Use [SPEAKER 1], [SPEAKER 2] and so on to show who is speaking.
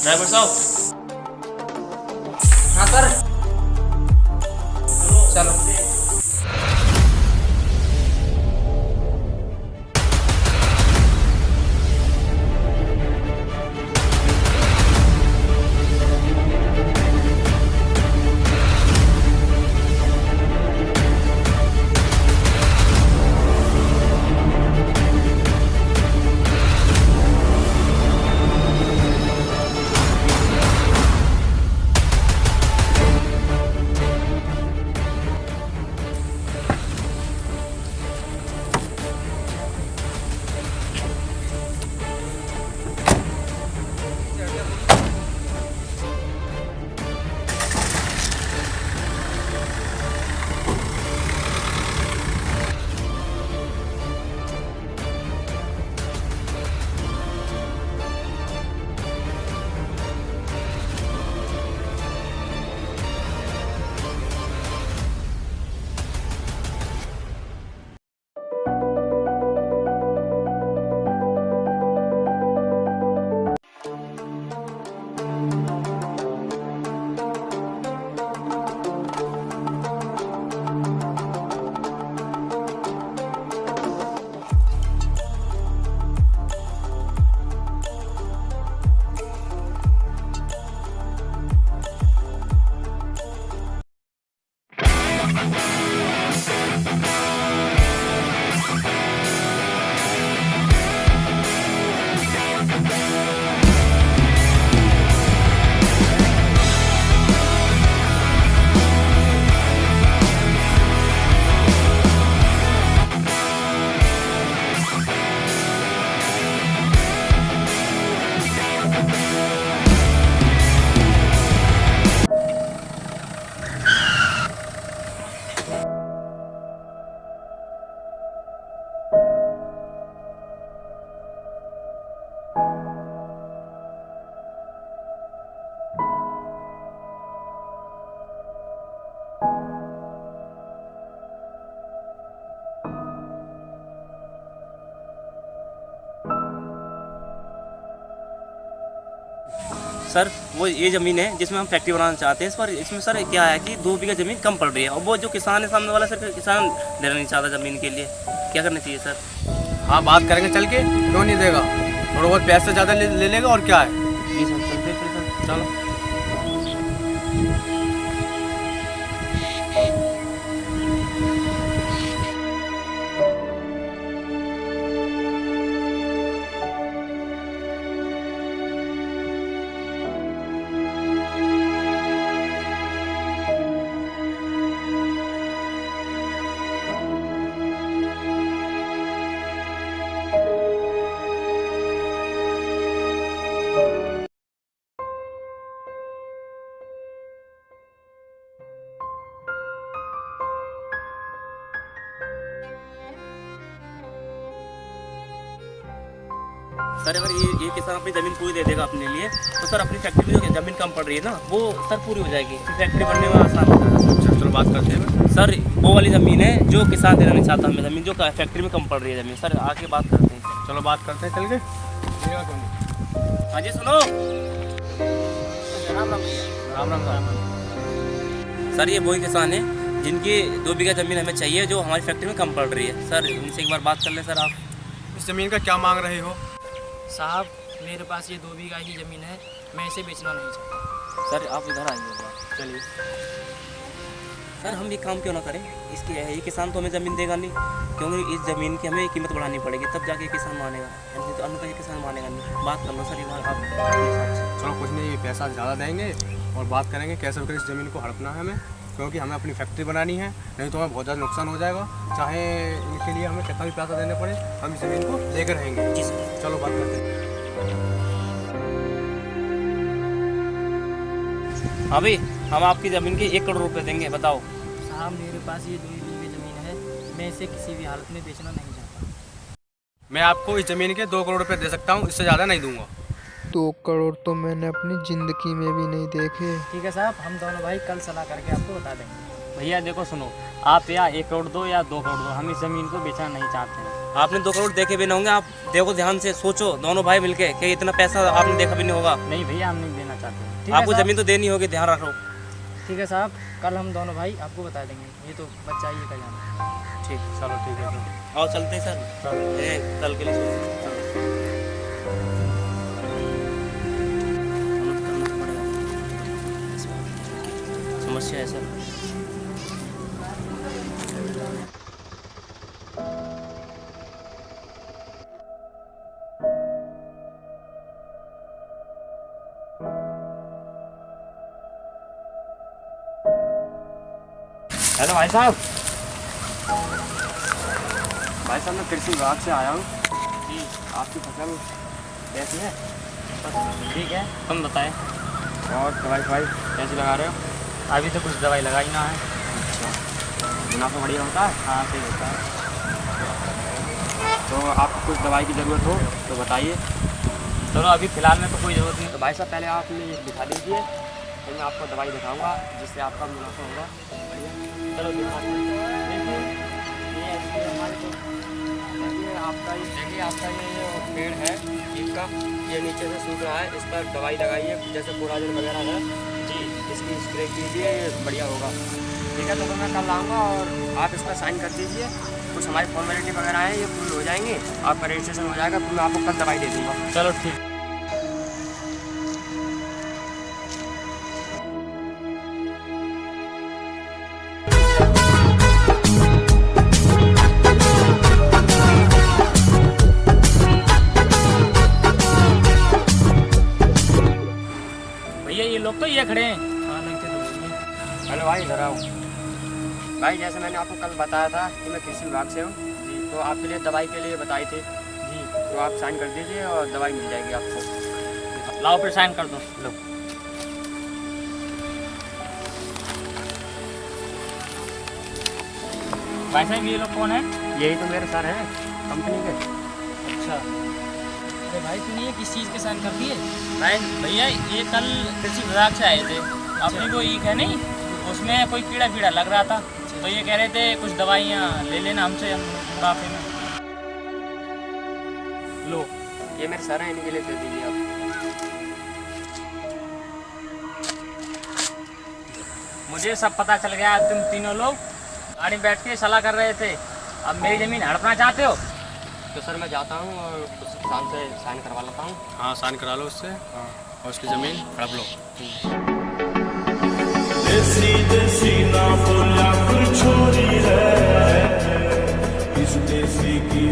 [SPEAKER 1] Driver साहब।
[SPEAKER 2] हाँ sir, चलो।
[SPEAKER 1] सर वो ये ज़मीन है जिसमें हम फैक्ट्री बनाना चाहते हैं, इस पर इसमें सर क्या है कि 2 बीघा ज़मीन कम पड़ रही है और वो जो किसान है सामने वाला सर किसान देना नहीं चाहता ज़मीन के लिए, क्या करना चाहिए सर?
[SPEAKER 3] हाँ बात करेंगे चल के, क्यों नहीं देगा, थोड़ा बहुत पैसे ज़्यादा ले लेगा और क्या है।
[SPEAKER 1] जी सर, चलते फिर सर, चलो। सर अगर ये किसान अपनी ज़मीन पूरी दे देगा अपने लिए तो सर अपनी फैक्ट्री में जो ज़मीन कम पड़ रही है ना वो सर पूरी हो जाएगी, फैक्ट्री बनने में आसान हो जाएगा सर।
[SPEAKER 3] चलो बात करते हैं
[SPEAKER 1] सर वो वाली ज़मीन है जो किसान देना नहीं चाहता हमें ज़मीन, जो फैक्ट्री में कम पड़ रही है ज़मीन, सर आके बात करते हैं।
[SPEAKER 3] चलो बात करते हैं चल के।
[SPEAKER 1] हाँ जी सुनो।
[SPEAKER 2] राम राम।
[SPEAKER 3] राम राम।
[SPEAKER 1] सर ये वही किसान है जिनकी 2 बीघा ज़मीन हमें चाहिए जो हमारी फैक्ट्री में कम पड़ रही है, सर उनसे एक बार बात कर लें सर आप।
[SPEAKER 3] इस ज़मीन का क्या मांग रहे हो?
[SPEAKER 2] साहब मेरे पास ये 2 बीघा ही ज़मीन है, मैं इसे बेचना नहीं चाहता।
[SPEAKER 1] सर आप इधर आइए, चलिए। सर हम ये काम क्यों ना करें, इसकी ये किसान तो हमें ज़मीन देगा नहीं, क्योंकि इस ज़मीन की हमें कीमत बढ़ानी पड़ेगी तब जाके किसान मानेगा, तो अन्यथा ये किसान मानेगा नहीं। बात कर लो सर ये बात आप।
[SPEAKER 3] चलो कुछ नहीं, पैसा ज़्यादा देंगे और बात करेंगे कैसे होकर इस ज़मीन को हड़पना है हमें, क्योंकि हमें अपनी फैक्ट्री बनानी है, नहीं तो हमें बहुत ज़्यादा नुकसान हो जाएगा। चाहे इनके लिए हमें कितना भी पैसा देने पड़े हम इस ज़मीन को लेकर रहेंगे।
[SPEAKER 1] जी सर।
[SPEAKER 3] चलो बात करते हैं।
[SPEAKER 1] हाँ भाई हम आपकी ज़मीन के 1 करोड़ रुपए देंगे, बताओ।
[SPEAKER 2] साहब मेरे पास ये 2 बीघे ज़मीन है, मैं इसे किसी भी हालत में बेचना नहीं चाहता।
[SPEAKER 3] मैं आपको इस ज़मीन के 2 करोड़ रुपए दे सकता हूँ, इससे ज़्यादा नहीं दूंगा।
[SPEAKER 4] 2 करोड़ तो मैंने अपनी ज़िंदगी में भी नहीं देखे।
[SPEAKER 2] ठीक है साहब, हम दोनों भाई कल सलाह करके आपको बता देंगे। भैया देखो सुनो, आप या 1 करोड़ दो या 2 करोड़ दो, हम इस ज़मीन को बेचना नहीं चाहते हैं।
[SPEAKER 1] आपने 2 करोड़ देखे भी नहीं होंगे, आप देखो ध्यान से सोचो दोनों भाई मिलके कि इतना पैसा आपने देखा भी नहीं होगा।
[SPEAKER 2] नहीं भैया, हम नहीं देना चाहते। ठीक है
[SPEAKER 1] आपको
[SPEAKER 2] साहब?
[SPEAKER 1] ज़मीन तो देनी होगी, ध्यान रखो।
[SPEAKER 2] ठीक है साहब, कल हम दोनों भाई आपको बता देंगे, ये तो बच्चा ही का जाना।
[SPEAKER 1] ठीक,
[SPEAKER 3] चलो ठीक है सर।
[SPEAKER 1] आओ चलते हैं सर।
[SPEAKER 3] चलो।
[SPEAKER 1] कल के लिए सोचो। समस्या है सर।
[SPEAKER 3] हेलो भाई साहब। भाई साहब, मैं कृषि विभाग से आया हूँ जी। आपकी फसल कैसी है?
[SPEAKER 2] ठीक है, तुम बताएं।
[SPEAKER 3] और दवाई कैसी लगा रहे हो?
[SPEAKER 2] अभी तो कुछ दवाई लगाई ना है।
[SPEAKER 3] मुनाफा बढ़िया होता है?
[SPEAKER 2] हाँ सही होता है।
[SPEAKER 3] तो आपको कुछ दवाई की ज़रूरत हो तो बताइए।
[SPEAKER 2] चलो अभी फ़िलहाल में तो कोई ज़रूरत नहीं।
[SPEAKER 3] तो भाई साहब, पहले आप ये दिखा दीजिए, फिर मैं आपको दवाई दिखाऊंगा जिससे आपका मुनाफा होगा।
[SPEAKER 2] चलो दिखाते हैं। देखिए, ये ऐसे हमारे को
[SPEAKER 3] देखिए आपका ये पेड़ है नीम का, ये नीचे से सूख रहा है, इस पर दवाई लगाइए, जैसे कोराजन वगैरह है जी, इसकी स्प्रे कीजिए, ये बढ़िया होगा। ठीक है, तो मैं कल आऊँगा और आप इस पर साइन कर दीजिए। कुछ हमारी फॉर्मेलिटी वगैरह है, ये पूरी हो जाएंगी, आपका रजिस्ट्रेशन हो जाएगा, फिर मैं आपको कल दवाई दे दूँगा।
[SPEAKER 2] चलो ठीक। भैया ये लोग तो ये खड़े हैं। हाँ लगते तो वही हैं।
[SPEAKER 3] हेलो भाई, इधर आओ। भाई, जैसे मैंने आपको कल बताया था कि मैं कृषि विभाग से हूँ जी, तो आपके लिए दवाई के लिए बताई थी जी, तो आप साइन कर दीजिए और दवाई मिल जाएगी आपको।
[SPEAKER 2] लाओ फिर साइन कर दो।
[SPEAKER 3] लो।
[SPEAKER 2] भाई साहब ये लोग कौन है?
[SPEAKER 3] यही तो मेरे सर हैं कंपनी के।
[SPEAKER 2] अच्छा। अरे भाई तूने ये किस चीज़ के साइन कर दिए? भाई भैया ये कल कृषि विभाग से आए थे, अपनी को ईख है नहीं, उसमें कोई कीड़ा फीड़ा लग रहा था, तो ये कह रहे थे कुछ दवाइयाँ ले लेना हमसे मुनाफे में।
[SPEAKER 3] लो, ये मेरे सर हैं, इनके लिए दे दीजिए आप।
[SPEAKER 2] मुझे सब पता चल गया, तुम तीनों लोग गाड़ी में बैठ के सलाह कर रहे थे, अब मेरी ज़मीन हड़पना चाहते हो।
[SPEAKER 3] तो सर मैं जाता हूँ और उस किसान से साइन करवा लेता हूँ। हाँ, साइन करा लो उससे। हाँ, और उसकी ज़मीन हड़प लो।
[SPEAKER 4] देसी देसी ना बोला कोई छोरी है, इस देसी की